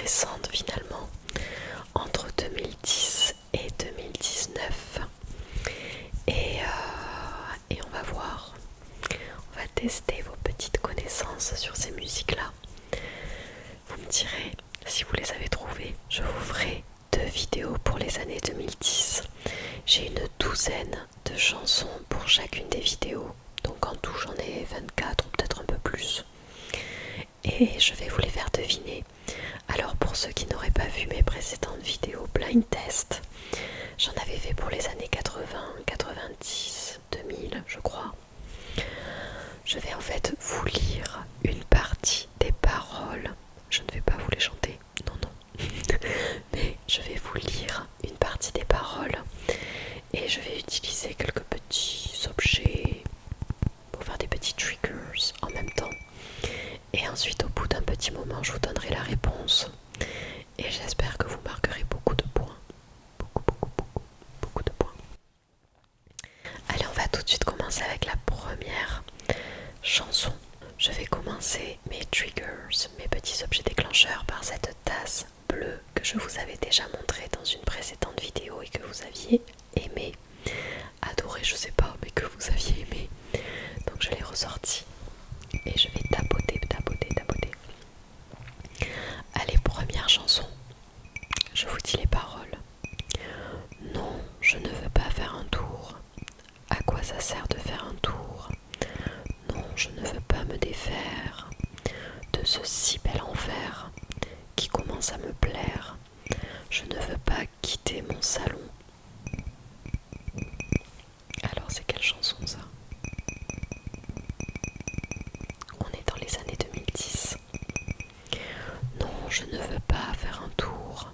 récente finalement, entre 2010 et 2019. Et on va voir, on va tester vos petites connaissances sur ces musiques-là. Vous me direz si vous les avez trouvées. Je vous ferai 2 vidéos pour les années 2010. J'ai une douzaine de chansons pour chacune des vidéos. Donc en tout j'en ai 24 ou peut-être un peu plus. Et je vais vous les faire deviner. Alors pour ceux qui n'auraient pas vu mes précédentes vidéos blind test, j'en avais fait pour les années 80, 90, 2000 je crois. Je vais en fait vous lire une partie des paroles. Je ne vais pas vous les chanter, non non. Mais je vais vous lire une partie des paroles et je vais utiliser quelques petits objets pour faire des petits triggers en même temps. Et ensuite au bout d'un petit moment je vous donnerai la réponse. Et j'espère que vous marquerez beaucoup de points. Beaucoup de points. Allez, on va tout de suite commencer avec la première chanson. Je vais commencer mes triggers, mes petits objets déclencheurs par cette tasse bleue que je vous avais déjà montrée dans une précédente vidéo et que vous aviez aimé, adoré, je sais pas, mais que vous aviez aimé. Donc je l'ai ressortie et je vais tapoter. Allez, première chanson. Je vous dis les paroles. Non, je ne veux pas faire un tour. À quoi ça sert de faire un tour? Non, je ne veux pas me défaire de ce si bel enfer qui commence à me plaire. Je ne veux pas quitter mon salon. Alors c'est quelle chanson ça? On est dans les années 2010. Non, je ne veux pas faire un tour.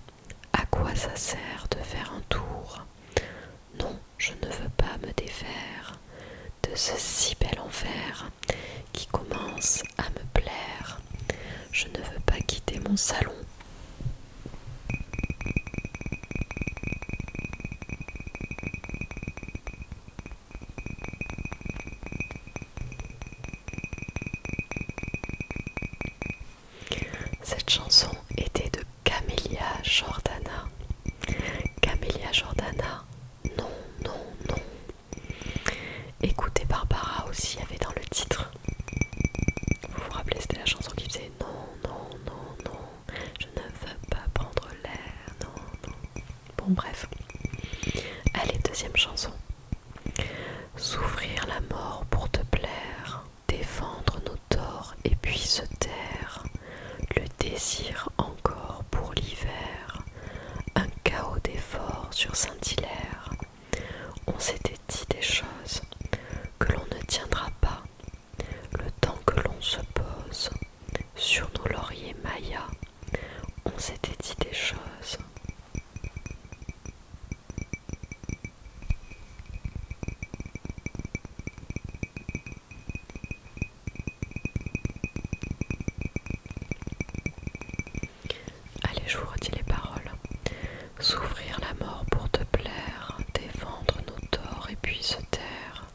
À quoi ça sert de faire un tour? Non, je ne veux pas me défaire de ce si bel enfer qui commence à me plaire. Je ne veux pas quitter mon salon. Cette chanson était de Camélia Jordana. Camélia Jordana, non, non, non. Écoutez Barbara aussi, il y avait dans le titre. Vous vous rappelez, c'était la chanson qui faisait non, non, non, non, je ne veux pas prendre l'air, non, non. Bon, bref. Allez, deuxième chanson. S'ouvrir la mort pour te plaire, défendre nos torts et puis se taire. Le désir encore pour l'hiver, un chaos d'efforts sur Saint-Hilaire. On s'était dit des choses que l'on ne tiendra pas, le temps que l'on se pose sur nos lauriers mayas. On s'était dit des choses. Allez, je vous redis les paroles. S'ouvrir la mort pour te plaire, défendre nos torts et puis se taire.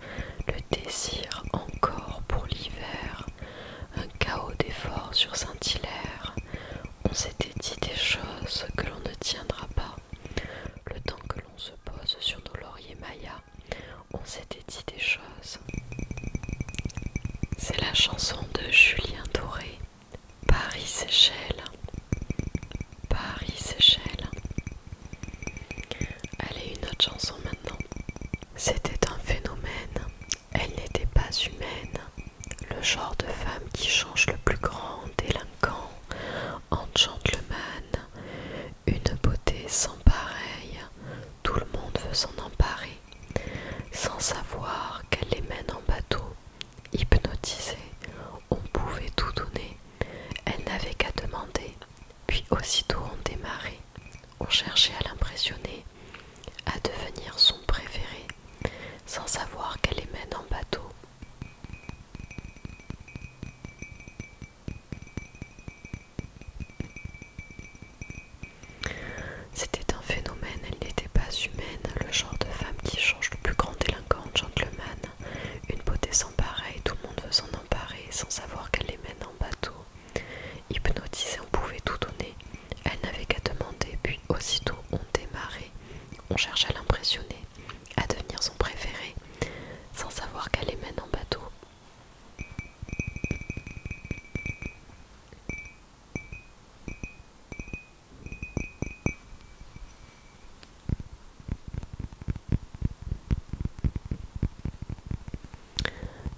Le désir encore pour l'hiver, un chaos d'efforts sur Saint-Hilaire. On s'était dit des choses que l'on ne tiendra pas. Le temps que l'on se pose sur nos lauriers mayas, on s'était dit des choses. C'est la chanson de Julien Doré, Paris-Séchelles. Paris-Séchelles. Allez, une autre chanson maintenant. C'était un phénomène, elle n'était pas humaine. Le genre de femme qui change le plus grand délinquant en gentleman. Une beauté sans pareille, tout le monde veut s'en emparer. Sans savoir qu'elle les mène en bateau, hypnotisée, on pouvait tout donner. Elle n'avait qu'à demander, puis aussitôt on démarrait. On cherchait à l'impressionner, à devenir son préféré, sans savoir qu'elle les mène en bateau. C'était un phénomène, elle n'était pas humaine, le genre de femme qui change le plus grand délinquant en gentleman. Une beauté sans pareille, tout le monde veut s'en emparer, sans savoir qu'elle les mène en bateau. Hypnotisée, on pouvait tout donner. cherche à l'impressionner, à devenir son préféré, sans savoir qu'elle les mène en bateau.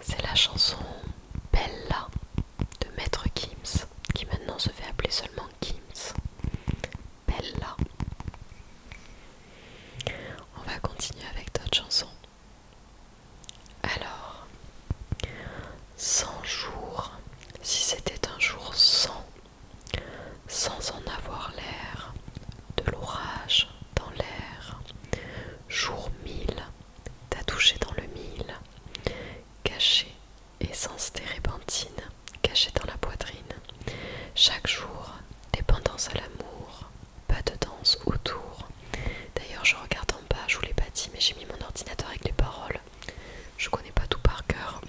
C'est la chanson Bella de Maître Gims, qui maintenant se fait appeler seulement Gims. Bella. On va continuer avec d'autres chansons. Alors, 100 jours, si c'était un jour sans en avoir l'air, de l'orage dans l'air. Jour 1000, t'as touché dans le mille, caché, essence térébenthine, caché dans la poitrine. Chaque jour, dépendance à l'amour, pas de danse autour. D'ailleurs, je regarde en bas, je vous l'ai pas dit, mais j'ai mis mon ordinateur avec les paroles. Je connais pas tout par cœur,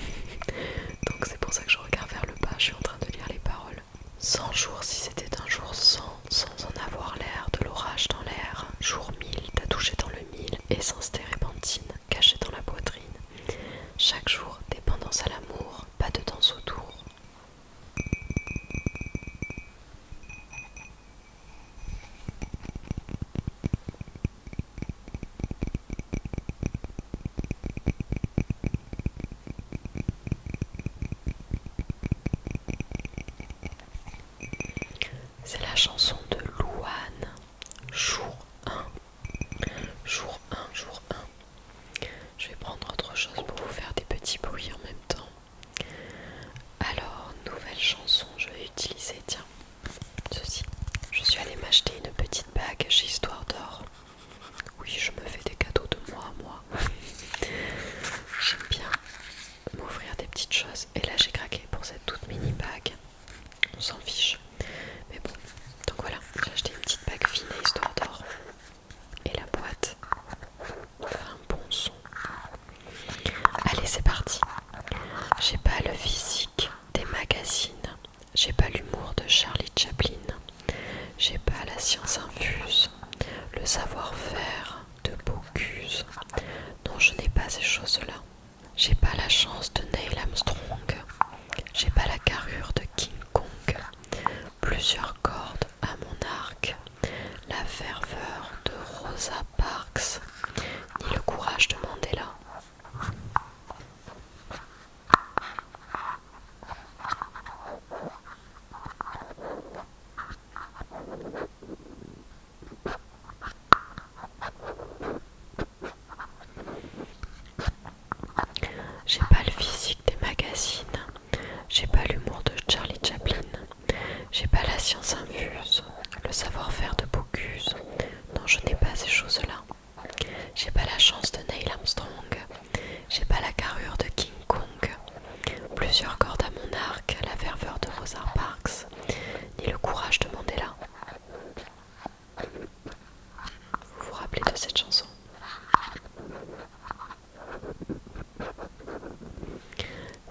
donc c'est pour ça que je regarde vers le bas, je suis en train de lire les paroles. 100 jours, si c'était un jour sans en avoir l'air, de l'orage dans l'air. Jour 1000, t'as touché dans le mille, essence térébenthine, cachée dans la poitrine. Chaque jour, dépendance à l'amour, pas de danse autour. C'est la chanson de Louane, jour 1. Jour 1, jour 1. Je vais prendre autre chose pour vous faire des petits bruits en même temps. Alors, nouvelle chanson, je vais utiliser, tiens, ceci. Je suis allée m'acheter une petite bague chez Histoire d'Or. Oui, je me fais des cadeaux de moi à moi. J'aime bien m'offrir des petites choses. Et là, j'ai craqué pour cette toute mini bague. On s'en fiche. Mais bon, donc voilà, j'ai acheté une petite bague fine à Histoire d'Or. Et la boîte fait un bon son. Allez, c'est parti. J'ai pas le physique des magazines. J'ai pas l'humour de Charlie Chaplin. J'ai pas la science infuse, le savoir-faire de Bocuse. Non, je n'ai pas ces choses-là. J'ai pas la chance de Neil Armstrong. J'ai pas la carrure de King Kong. Plusieurs cordes à mon arc. La ferveur de Rosa Parks. Ni le courage de Mandela. J'ai pas le physique des magazines. J'ai pas l'humour de Charlie Chaplin. J'ai pas la science infuse, le savoir-faire de Bocuse. Non, je n'ai pas ces choses-là. J'ai pas la chance de Neil Armstrong. J'ai pas la carrure de King Kong. Plusieurs cordes à mon arc, la ferveur de Rosa Parks, ni le courage de Mandela. Vous vous rappelez de cette chanson?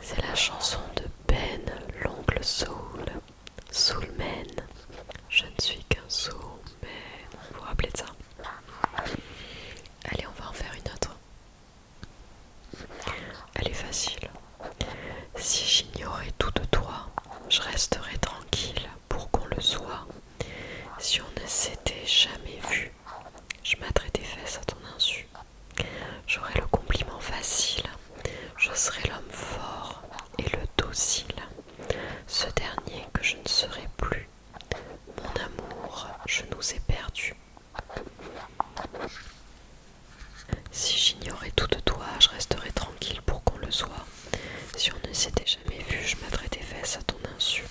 C'est la chanson de Ben, l'oncle Soul. Soulman. Je ne suis qu'un soulman. Vous vous rappelez de ça? Allez, on va en faire une autre. Elle est facile. Si j'ignorais tout de toi, je resterais tranquille pour qu'on le soit. Si on ne s'était jamais vu, je m'attrais tes fesses à ton insu. J'aurais le compliment facile, je serais l'homme fort et le docile. Ce dernier que je ne serai plus. Mon amour, je nous ai perdus. Si j'ignorais tout de toi, je resterais tranquille pour qu'on le soit. Si on ne s'était jamais vu, je m'attrais tes fesses à ton insu.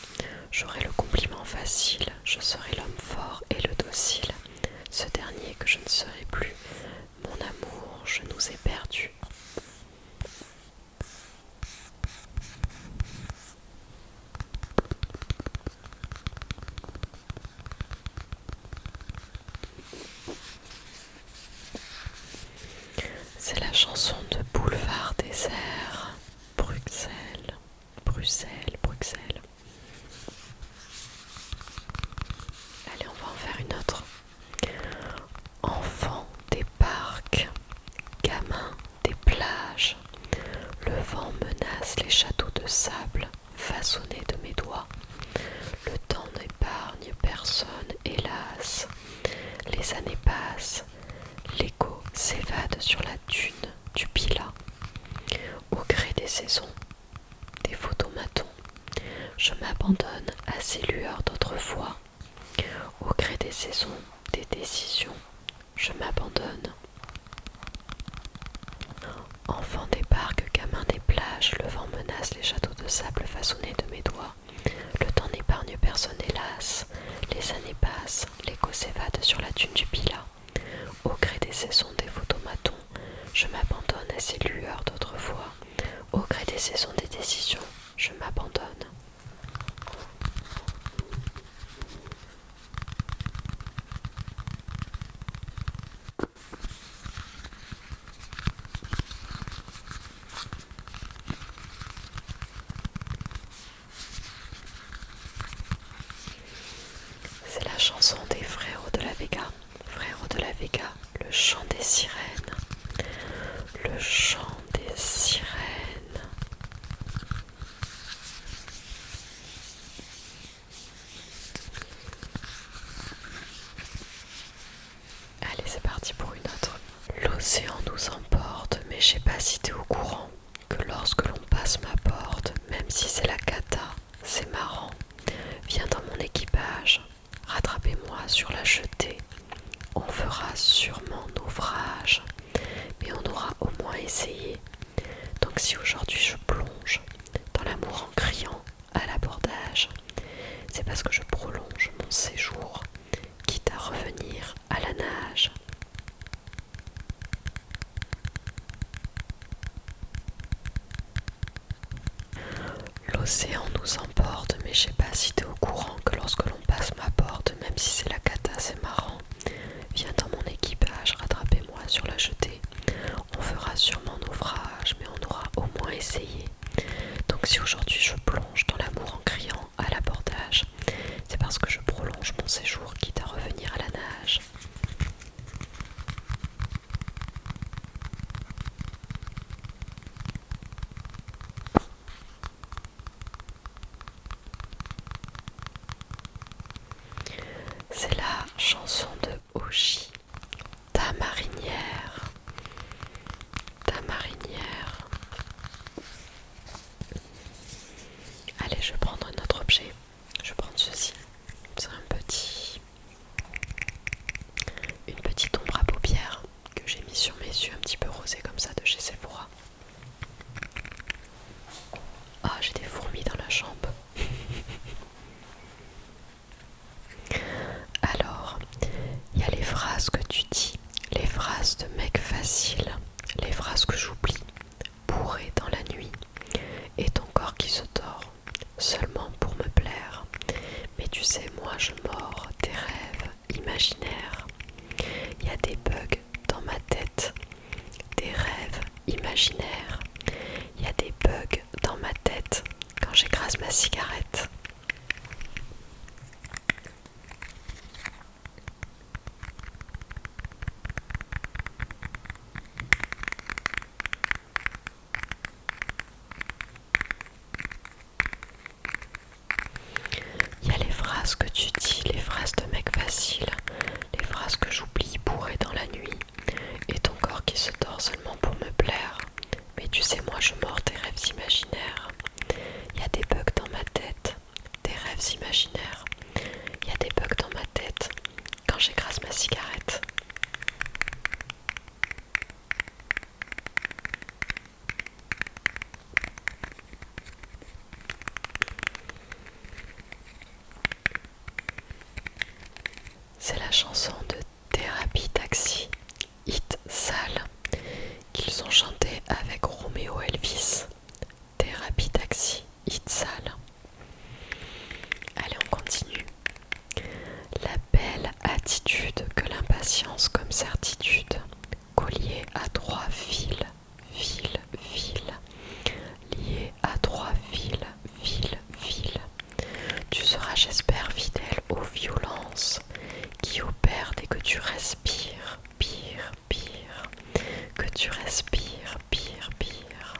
J'aurais le compliment facile, je serais l'homme fort et le docile. Ce dernier que je ne serai plus. Mon amour, je nous ai perdus. C'est la chanson de Boulevard Désert. Bruxelles, Bruxelles, Bruxelles. Allez, on va en faire une autre. Enfant des la dune du Pilat. Au gré des saisons, des photomatons, je m'abandonne à ces lueurs d'autrefois. Au gré des saisons, des décisions, je m'abandonne. Enfant des parcs, gamin des plages, le vent menace les châteaux de sable façonnés de mes doigts. Le temps n'épargne personne hélas, les années passent, l'écho s'évade sur la dune du Pilat. Au gré des saisons des photomatons, je m'abandonne à ces lueurs d'autrefois. Au gré des saisons des décisions, je m'abandonne. C'est la chanson des Frérot de la Vega. Frérot de la Vega, le chant des sirènes. Le chant des sirènes. Allez, c'est parti pour une autre. L'océan nous emporte, mais je sais pas si t'es au courant que lorsque l'on passe ma porte, même si c'est la cata, c'est marrant. Viens dans mon équipage, rattrapez-moi sur la jetée. On fera sûrement naufrage, mais on aura au moins essayé. Donc si aujourd'hui je plonge dans l'amour en criant à l'abordage, c'est parce que je prolonge mon séjour, quitte à revenir à la nage. L'océan nous emporte, mais je sais pas si t'es au courant que lorsque l'on passe ma porte, même si c'est la cata, c'est marrant. Viens dans mon équipage, rattrapez-moi sur la jetée. On fera sûrement naufrage, mais on aura au moins essayé. Donc si aujourd'hui je plonge dans l'amour en criant à l'abordage, c'est parce que je prolonge mon séjour, quitte à revenir à la nage. C'est la chanson de Oshi, Ta marinière. Ta marinière. Allez, je vais prendre un autre objet. Je vais prendre ceci. C'est une petite ombre à paupières que j'ai mis sur mes yeux un petit peu rosés comme ça de chez Sephora. Ah, j'ai des fourmis dans la chambre. Alors, il y a les phrases que tu dis, les phrases de mec facile, les phrases que j'oublie, bourré dans la nuit, et ton corps qui se tord, seulement pour me plaire. Mais tu sais, moi je mords tes rêves imaginaires. Il y a des bugs dans ma tête, des rêves imaginaires. Il y a des bugs dans ma tête quand j'écrase ma cigarette. Il y a les phrases que tu dis, les phrases de mec facile, les phrases que j'oublie bourré dans la nuit, et ton corps qui se tord seulement pour me plaire. Mais tu sais, moi je mords tes rêves imaginaires. Il y a des bugs dans ma tête, des rêves imaginaires. Il y a des bugs dans ma tête quand j'écrase ma cigarette. C'est la chanson de Thérapie Taxi, hit sale, qu'ils ont chanté avec Roméo Elvis. Thérapie Taxi, hit sale. Allez, on continue. La belle attitude que l'impatience comme certitude, collier à 3 fils, fil, lié à 3 fils, fil. Tu seras, j'espère, fidèle aux violences qui opèrent dès que tu respires, pire, que tu respires, pire.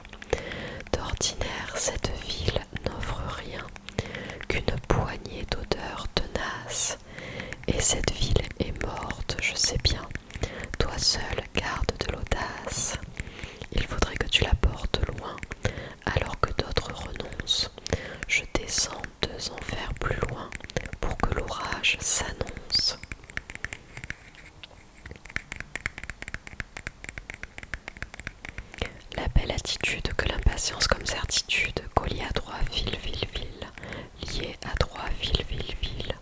D'ordinaire, cette ville n'offre rien qu'une poignée d'odeurs tenaces, et cette ville est morte, je sais bien. Toi seul garde de l'audace. audace. Il faudrait que tu la portes loin, alors que d'autres renoncent. Je descends 2 enfers plus loin, pour que l'orage s'annonce. La belle attitude que l'impatience comme certitude, collier à droit, fil, fil, fil, lié à droit, fil, fil, fil.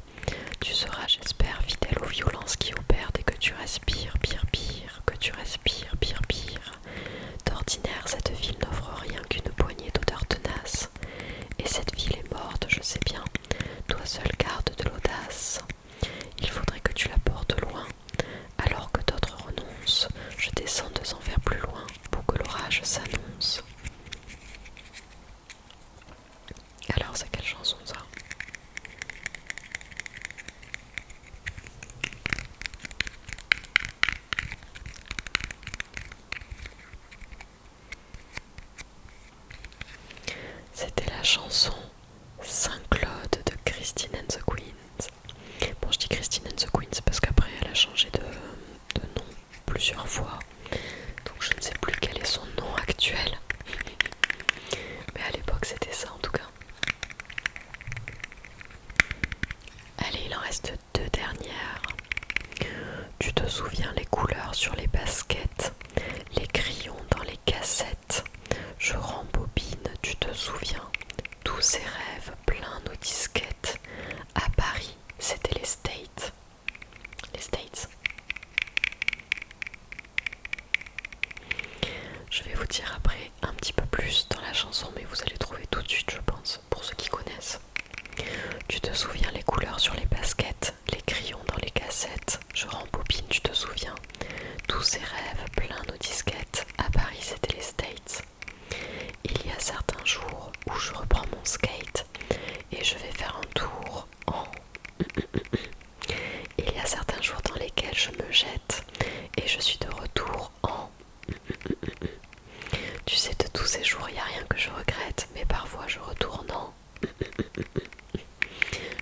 Tu seras, j'espère, fidèle aux violences qui opèrent dès que tu respires, pire, pire, que tu respires, pire, pire. D'ordinaire, cette ville n'offre rien qu'une poignée d'odeurs tenaces. Et cette ville est morte, je sais bien, toi seul garde de l'audace. Il faudrait que tu la portes loin, alors que d'autres renoncent. Je descends 2 enfers plus loin, pour que l'orage s'annonce. Alors, c'est quelle chanson ça? C'était la chanson Saint-Claude de Christine and the Queens. Bon, je dis Christine and the Queens parce qu'après elle a changé de nom plusieurs fois. Donc je ne sais plus quel est son nom actuel. Mais à l'époque c'était ça en tout cas. Allez, il en reste 2 dernières. Tu te souviens les couleurs sur les baskets, les crayons dans les cassettes. Je rembobine, tu te souviens, tous ces rêves pleins nos disquettes. À Paris, c'était les States. Les States. Je vais vous dire après un petit peu plus dans la chanson, mais vous allez trouver tout de suite, je pense, pour ceux qui connaissent. Tu te souviens les couleurs sur les baskets, les crayons dans les cassettes. Je rembobine, tu te souviens, tous ces rêves pleins nos disquettes. À Paris, c'était les States. Il y a certains jours où je reprends mon skate et je vais faire un tour en... Il y a certains jours dans lesquels je me jette et je suis de retour en... Tu sais, de tous ces jours, il n'y a rien que je regrette, mais parfois je retourne en...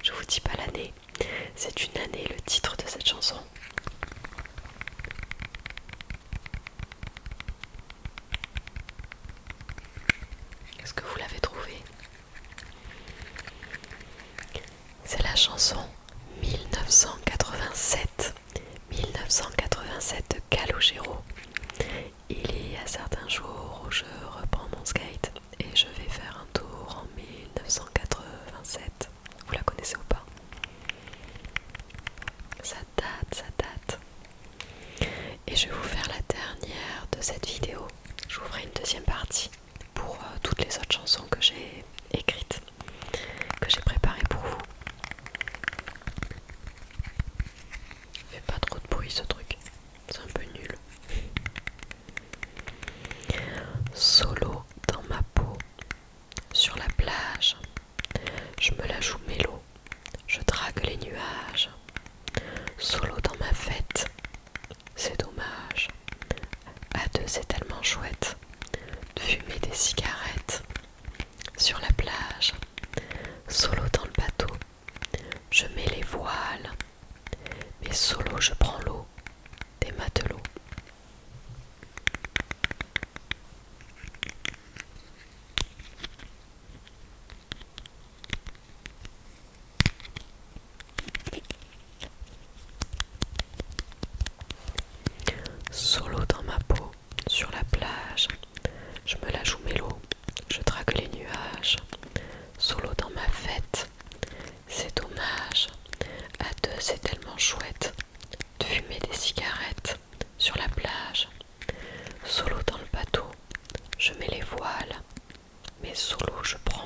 Je vous dis pas l'année, c'est une année le titre de cette chanson. Est-ce que vous l'avez trouvé? C'est la chanson 1987. 1987 de Calogero. Il y a certains jours où je reprends mon skate et je vais faire un tour en 1987. Vous la connaissez ou pas? Ça date, ça date. Et je vais vous faire la dernière de cette vidéo. Je vous ferai une deuxième partie pour toutes les autres chansons que j'ai écrites, que j'ai préparées pour vous. Fait pas trop de bruit ce truc, c'est un peu nul. Solo dans ma peau, sur la plage, je me la joue mélo, je drague les nuages. Solo dans ma fête, c'est dommage. À deux c'est tellement chouette de fumer des cigarettes sur la plage. Solo dans le bateau, je mets les voiles, mais solo je prends l'eau des matelots. Solo dans ma peau, sur la plage, je me la joue mélo, je drague les nuages. Solo dans ma fête, c'est dommage. À deux c'est tellement chouette de fumer des cigarettes sur la plage. Solo dans le bateau, je mets les voiles, mais solo je prends